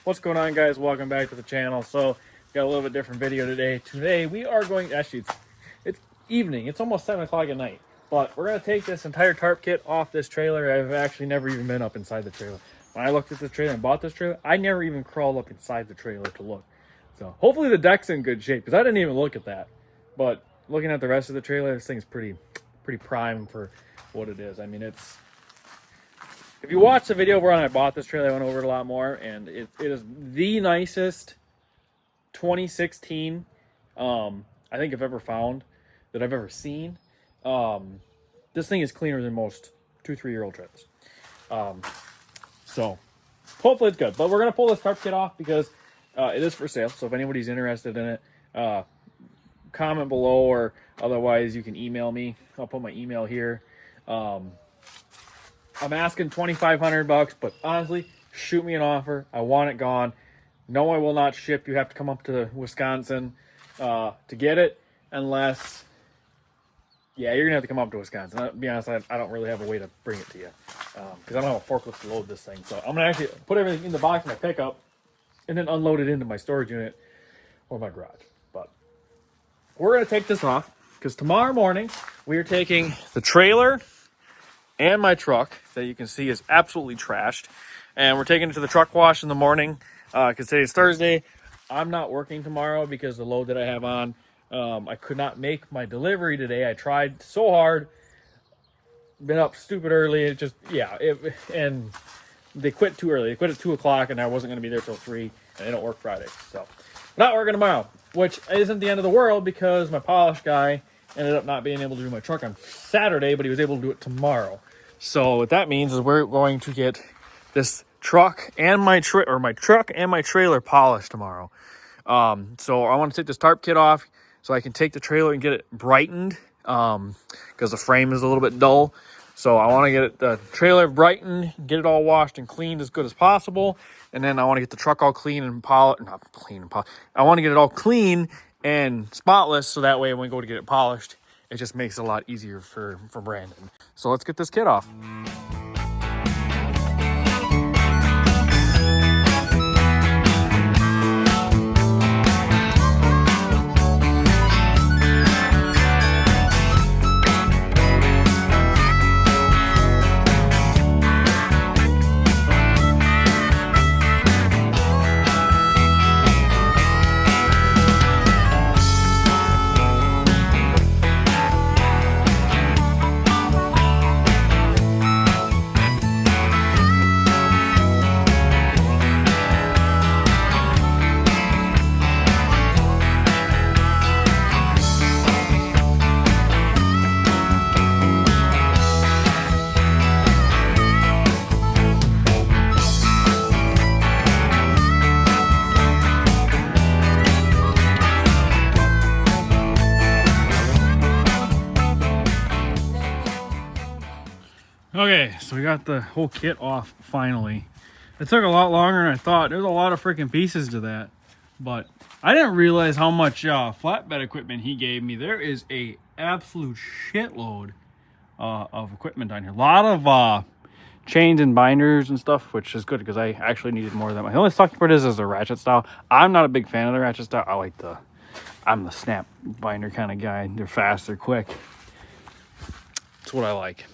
What's going on, guys? Welcome back to the channel. So got a little bit different video today. Today we are going, actually it's evening, it's almost 7 o'clock at night, but we're going to take this entire tarp kit off this trailer. I've actually never even been up inside the trailer. When I looked at this trailer and bought this trailer, I never even crawled up inside the trailer to look. So hopefully the deck's in good shape, because I didn't even look at that. But looking at the rest of the trailer, this thing's pretty prime for what it is. I mean, it's, if you watch the video where I bought this trailer, I went over it a lot more, and it is the nicest 2016 I think I've ever found, that I've ever seen. This thing is cleaner than most 2-3-year-old trailers. So hopefully it's good. But we're gonna pull this tarp kit off because it is for sale. So if anybody's interested in it, comment below, or otherwise you can email me. I'll put my email here. I'm asking $2,500, but honestly, shoot me an offer. I want it gone. No, I will not ship. You have to come up to Wisconsin to get it, unless, yeah, you're gonna have to come up to Wisconsin. To be honest, I don't really have a way to bring it to you, because I don't have a forklift to load this thing. So I'm gonna actually put everything in the box in my pickup and then unload it into my storage unit or my garage. But we're gonna take this off because tomorrow morning we are taking the trailer and my truck, that you can see is absolutely trashed, and we're taking it to the truck wash in the morning, because today's Thursday. I'm not working tomorrow because the load that I have on, I could not make my delivery today. I tried so hard, been up stupid early. It just, yeah, and they quit too early. They quit at 2 o'clock, and I wasn't going to be there till 3, and they don't work Friday. So not working tomorrow, which isn't the end of the world, because my polish guy ended up not being able to do my truck on Saturday, but he was able to do it tomorrow. So what that means is we're going to get this truck and my truck and my trailer polished tomorrow. So I want to take this tarp kit off so I can take the trailer and get it brightened, because the frame is a little bit dull. So I want to get the trailer brightened, get it all washed and cleaned as good as possible, and then I want to get the truck all clean and polished. Not clean and polished. I want to get it all clean and spotless, so that way when we go to get it polished, it just makes it a lot easier for Brandon. So let's get this kit off. Okay, so we got the whole kit off finally. It took a lot longer than I thought. There's a lot of freaking pieces to that, but I didn't realize how much flatbed equipment he gave me. There is a absolute shitload of equipment down here. A lot of chains and binders and stuff, which is good because I actually needed more of them. The only sucky part is the ratchet style. I'm not a big fan of the ratchet style. I'm the snap binder kind of guy. They're fast, they're quick. That's what I like.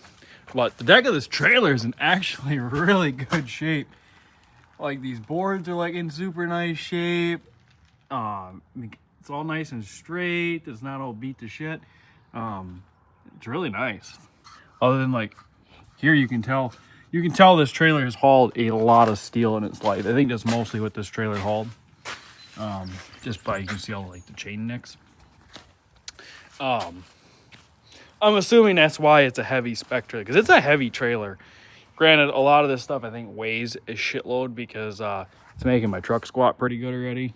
But the deck of this trailer is in actually really good shape. Like, these boards are like in super nice shape. It's all nice and straight. It's not all beat to shit. It's really nice. Other than, like, here you can tell this trailer has hauled a lot of steel in its life. I think that's mostly what this trailer hauled. Just by, you can see all like the chain nicks. I'm assuming that's why it's a heavy spec trailer, because it's a heavy trailer. Granted, a lot of this stuff I think weighs a shitload, because it's making my truck squat pretty good already.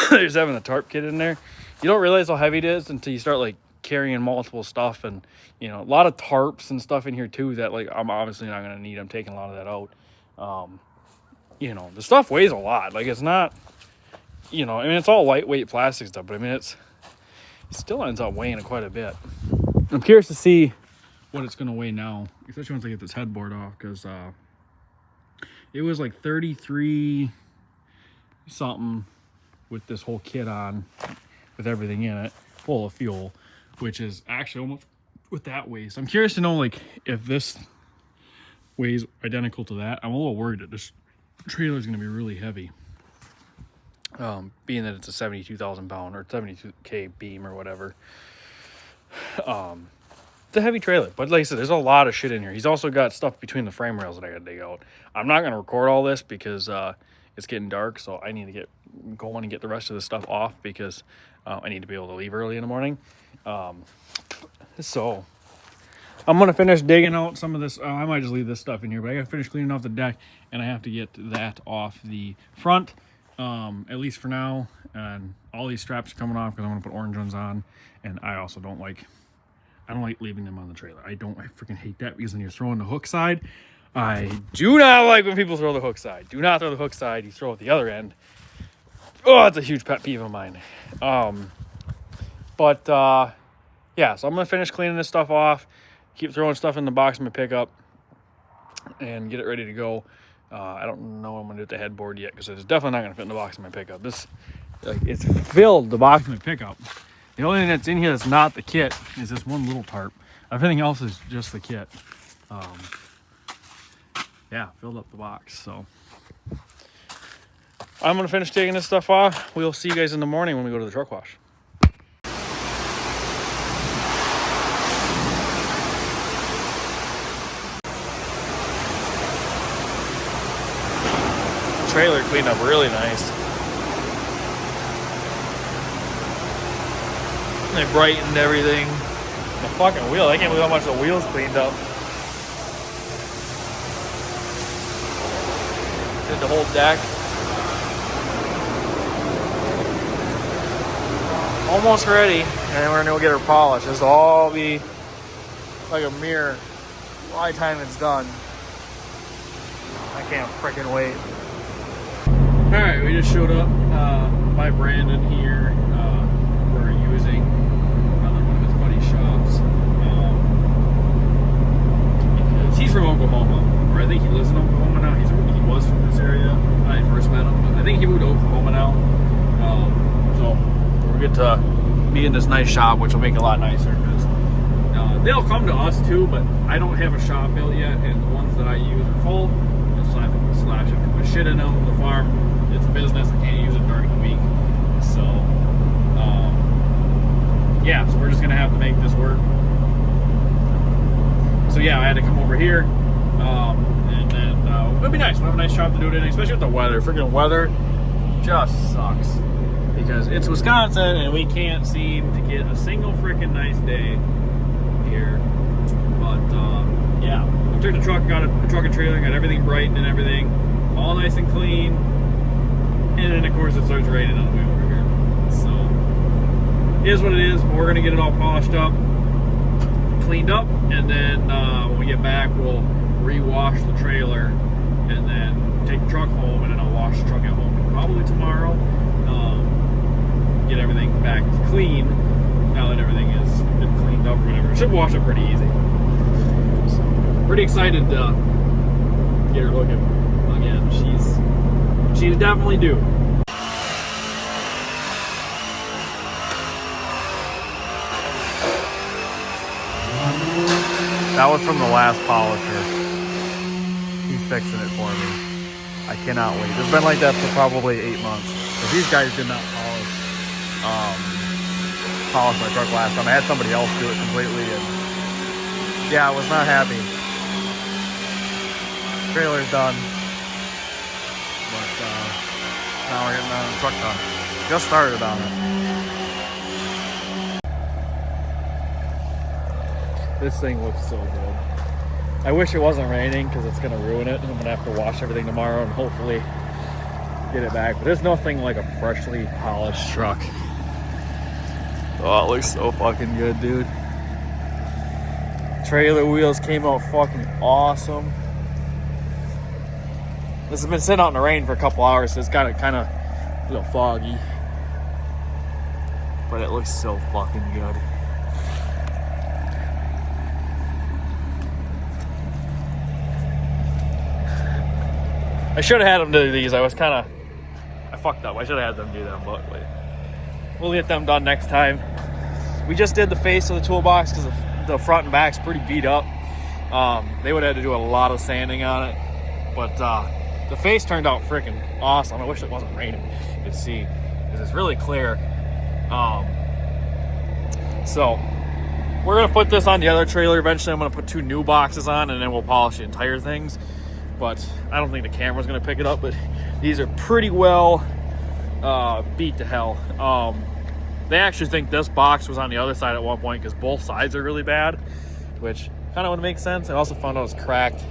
There's having the tarp kit in there. You don't realize how heavy it is until you start like carrying multiple stuff, and you know, a lot of tarps and stuff in here too that like I'm obviously not going to need. I'm taking a lot of that out. You know, the stuff weighs a lot. Like, it's not, you know, I mean, it's all lightweight plastic stuff, but I mean, it still ends up weighing quite a bit. I'm curious to see what it's going to weigh now, especially once I get this headboard off, because It was like 33 something with this whole kit on, with everything in it, full of fuel, which is actually almost with that weight. So I'm curious to know, like, if this weighs identical to that. I'm a little worried that this trailer is going to be really heavy, being that it's a 72,000 pound or 72K beam or whatever. It's a heavy trailer, but like I said, there's a lot of shit in here. He's also got stuff between the frame rails that I gotta dig out. I'm not gonna record all this because it's getting dark, so I need to get going and get the rest of the stuff off because I need to be able to leave early in the morning. So I'm gonna finish digging out some of this. I might just leave this stuff in here, but I gotta finish cleaning off the deck, and I have to get that off the front, at least for now. And all these straps are coming off because I'm gonna put orange ones on, and I also don't like leaving them on the trailer. I freaking hate that, because when you're throwing the hook side, I do not like when people throw the hook side. Do not throw the hook side. You throw it the other end. Oh, it's a huge pet peeve of mine. Yeah, so I'm going to finish cleaning this stuff off, keep throwing stuff in the box of my pickup, and get it ready to go. I don't know what I'm going to do with the headboard yet, because it's definitely not going to fit in the box of my pickup. It's filled the box of my pickup. The only thing that's in here that's not the kit is this one little tarp. Everything else is just the kit. Yeah, filled up the box. So I'm going to finish taking this stuff off. We'll see you guys in the morning when we go to the truck wash. The trailer cleaned up really nice. They brightened everything. The fucking wheel, I can't believe how much the wheels cleaned up. Did the whole deck. Almost ready, and then we're gonna go get her polished. This will all be like a mirror by the time it's done. I can't freaking wait. Alright, we just showed up by Brandon here. We're using another one of his buddy's shops. Because he's from Oklahoma, or I think he lives in Oklahoma now. He was from this area when I first met him, but I think he moved to Oklahoma now. So we're good to be in this nice shop, which will make it a lot nicer, because they'll come to us too, but I don't have a shop built yet, and the ones that I use are full. And so I have to put shit in them. The farm, it's a business. I can't use it during the week. So yeah, so we're just gonna have to make this work. So yeah, I had to come over here, and then it'll be nice. We'll have a nice shop to do it in, especially with the weather. Freaking weather just sucks, because it's Wisconsin and we can't seem to get a single freaking nice day here. But yeah, I took the truck, got a truck and trailer, got everything brightened and everything, all nice and clean. And then of course it starts raining on the way over here. So it is what it is. We're gonna get it all polished up, cleaned up, and then when we get back, we'll re-wash the trailer, and then take the truck home, and then I'll wash the truck at home probably tomorrow. Get everything back clean now that everything is been cleaned up or whatever. It should wash up pretty easy. So pretty excited to get her looking again. She's definitely due. That was from the last polisher. He's fixing it for me. I cannot wait. It's been like that for probably 8 months. But these guys did not polish my truck last time. I had somebody else do it completely, and yeah, I was not happy. Trailer's done, but now we're getting the truck done. Just started on it. This thing looks so good. I wish it wasn't raining, because it's gonna ruin it. I'm gonna have to wash everything tomorrow and hopefully get it back. But there's nothing like a freshly polished truck. Oh, it looks so fucking good, dude. Trailer wheels came out fucking awesome. This has been sitting out in the rain for a couple hours, so it's got it kind of a little foggy. But it looks so fucking good. I should have had them do these. I fucked up. I should have had them do them, but we'll get them done next time. We just did the face of the toolbox because the front and back's pretty beat up. They would have had to do a lot of sanding on it, but the face turned out freaking awesome. I wish it wasn't raining. You could see because it's really clear. So we're gonna put this on the other trailer eventually. I'm gonna put 2 new boxes on, and then we'll polish the entire things. But I don't think the camera's gonna pick it up. But these are pretty well beat to hell. They actually think this box was on the other side at one point because both sides are really bad, which kind of would make sense. I also found out it's cracked.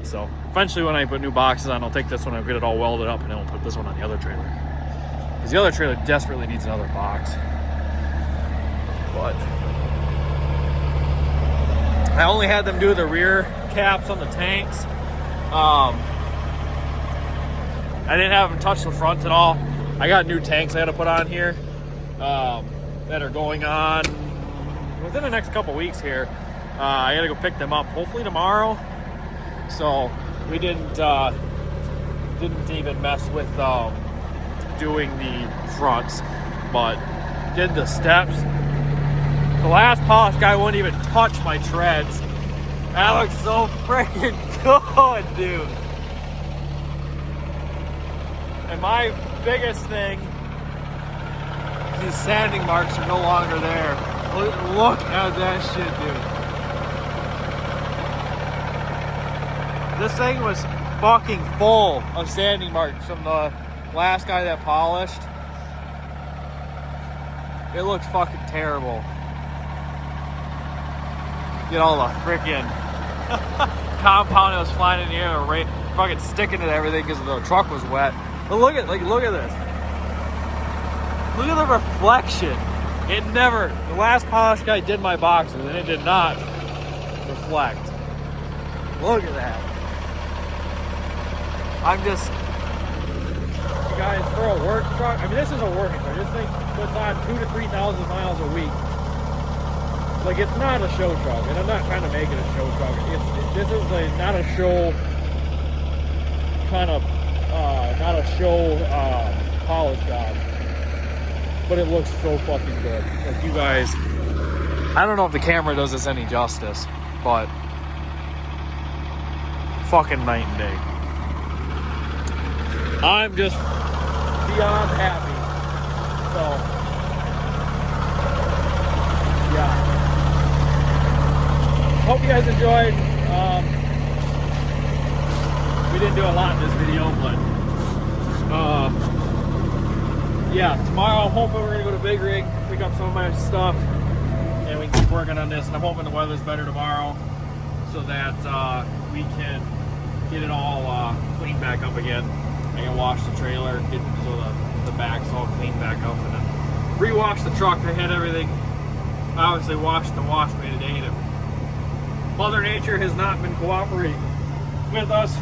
So eventually when I put new boxes on, I'll take this one and get it all welded up, and then we'll put this one on the other trailer. Because the other trailer desperately needs another box. But I only had them do the rear caps on the tanks. I didn't have them touch the front at all. I got new tanks I had to put on here that are going on within the next couple weeks here. I gotta go pick them up hopefully tomorrow. So we didn't even mess with doing the fronts, but did the steps. The last polish guy wouldn't even touch my treads. That looks so freaking good, dude. And my biggest thing, these sanding marks are no longer there. Look at that shit, dude. This thing was fucking full of sanding marks from the last guy that polished. It looks fucking terrible. Get all the freaking compound that was flying in the air, fucking sticking to everything because the truck was wet. But look at this. Look at the reflection. It never. The last polish guy did my boxes and it did not reflect. Look at that. I'm just. You guys, for a work truck. I mean, this is a working truck. This thing puts on 2,000 to 3,000 miles a week. Like, it's not a show truck, and I'm not trying to make it a show truck. This is not a show kind of, not a show polish job, but it looks so fucking good. Like, you guys, I don't know if the camera does this any justice, but fucking night and day. I'm just beyond happy. So, yeah. Hope you guys enjoyed. We didn't do a lot in this video, but yeah, tomorrow I'm hoping we're gonna go to Big Rig, pick up some of my stuff, and we can keep working on this. And I'm hoping the weather's better tomorrow so that we can get it all cleaned back up again. I can wash the trailer, get so the back's all cleaned back up, and then rewash the truck. I had everything obviously washed the wash bay today, and Mother Nature has not been cooperating with us,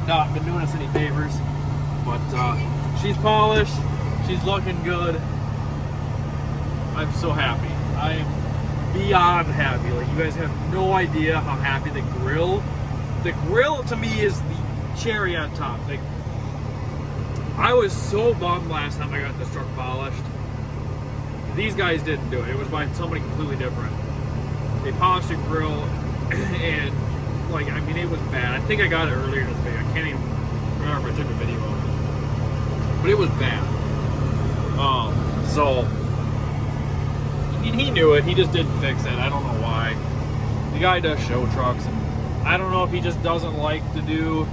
not been doing us any favors, but she's polished, she's looking good. I'm so happy. I am beyond happy. Like, you guys have no idea how happy the grill to me is the cherry on top. Like, I was so bummed last time I got this truck polished. These guys didn't do it. It was by somebody completely different. They polished the grill, and like, I mean, it was bad. I think I got it earlier in this video. I can't even remember if I took a video of it, but it was bad. So I mean, he knew it. He just didn't fix it. I don't know why. The guy does show trucks, and I don't know if he just doesn't like to do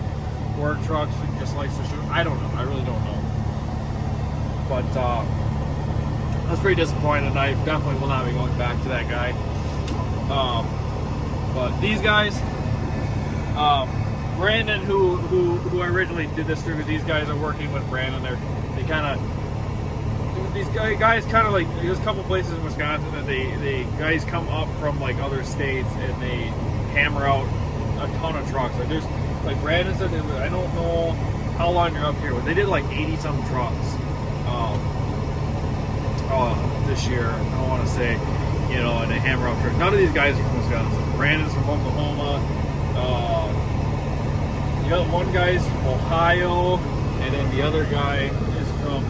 work trucks. He just likes to show. I don't know. I really don't know. But I was pretty disappointed, and I definitely will not be going back to that guy. But these guys, Brandon, who I originally did this through, because these guys are working with Brandon. They kind of, these guys kind of like, there's a couple places in Wisconsin that they guys come up from like other states and they hammer out a ton of trucks. Like, there's, like Brandon said, I don't know how long you're up here, but they did like 80 some trucks this year. I don't want to say, you know, and they hammer out trucks. None of these guys are from Wisconsin. Brandon's from Oklahoma. one guy's from Ohio, and then the other guy is from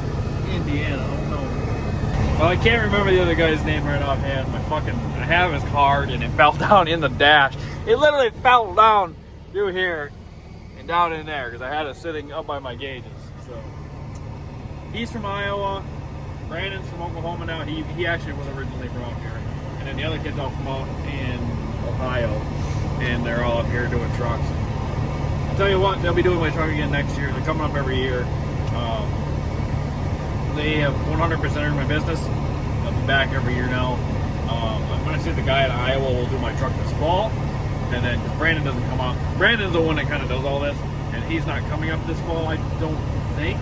Indiana. I don't know. Well, I can't remember the other guy's name right offhand. I have his card, and it fell down in the dash. It literally fell down through here and down in there because I had it sitting up by my gauges. So he's from Iowa. Brandon's from Oklahoma now. He actually was originally from out here. And then the other kid's all from out in Ohio. And they're all up here doing trucks. I'll tell you what, they'll be doing my truck again next year. They're coming up every year. They have 100% earned my business. I'll be back every year now. I'm going to see the guy in Iowa will do my truck this fall. And then Brandon doesn't come out. Brandon's the one that kind of does all this. And he's not coming up this fall, I don't think.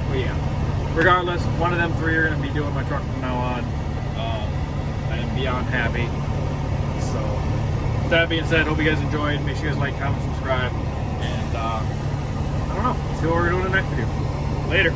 But yeah. Regardless, one of them three are going to be doing my truck from now on. I'm beyond happy. So, with that being said, hope you guys enjoyed. Make sure you guys like, comment, subscribe. And, I don't know. See what we're doing in the next video. Later.